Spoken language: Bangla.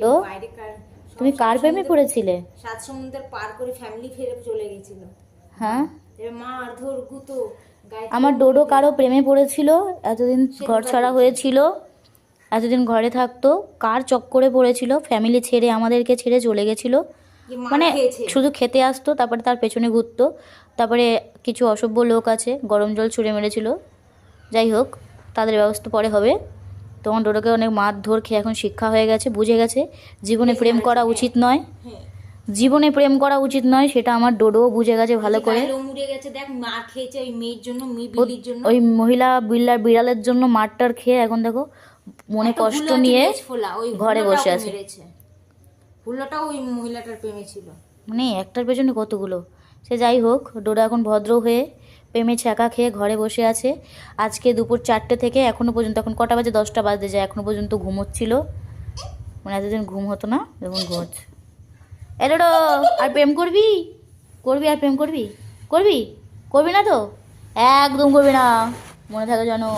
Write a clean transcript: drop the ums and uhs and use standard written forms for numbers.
তো তুমি কার প্রেমে পড়েছিলে? সাত সমুদ্র পার করে ফ্যামিলি ফিরে চলে গেছিল। হ্যাঁ, মার ধর গুতো আমার ডোডো কারো প্রেমে পড়েছিল, এতদিন ঘর ছাড়া হয়েছিল, এতদিন ঘরে থাকতো, কার চক্করে পড়েছিল, ফ্যামিলি ছেড়ে আমাদেরকে ছেড়ে চলে গেছিলো। মানে শুধু খেতে আসতো, তারপরে তার পেছনে ঘুরতো। তারপরে কিছু অসভ্য লোক আছে গরম জল ছুঁড়ে মেরেছিল। যাই হোক, তাদের ব্যবস্থা পরে হবে। তোমার ডোডোকে অনেক মারধর খেয়ে এখন শিক্ষা হয়ে গেছে, বুঝে গেছে জীবনে প্রেম করা উচিত নয়, জীবনে প্রেম করা উচিত নয়, সেটা আমার ডোডোও বুঝে গেছে ভালো করে। দেখ মার খেয়েছে ওই মেয়ের জন্য, বিলির জন্য, ওই মহিলা বিড়ালের জন্য মারটার খেয়ে এখন দেখো মনে কষ্ট নিয়ে ঘরে বসে আছে। হুল্লোটাও ওই মহিলাটার প্রেমে ছিল, মানে একটার পেছনে কতগুলো। সে যাই হোক, ডোডো এখন ভদ্র হয়ে প্রেমে ছ্যাঁকা খেয়ে ঘরে বসে আছে। আজকে দুপুর 4টে থেকে এখনও পর্যন্ত, এখন কটা বাজে, 10টা বাজতে যায়, এখনও পর্যন্ত ঘুমোচ্ছিল। মানে এতদিন ঘুম হতো না, এখন ঘুমোচ্ছে। এ ডোডো, আর প্রেম করবি? করবি আর প্রেম করবি? করবি? করবি না তো? একদম করবি না, মনে থাকে জানো।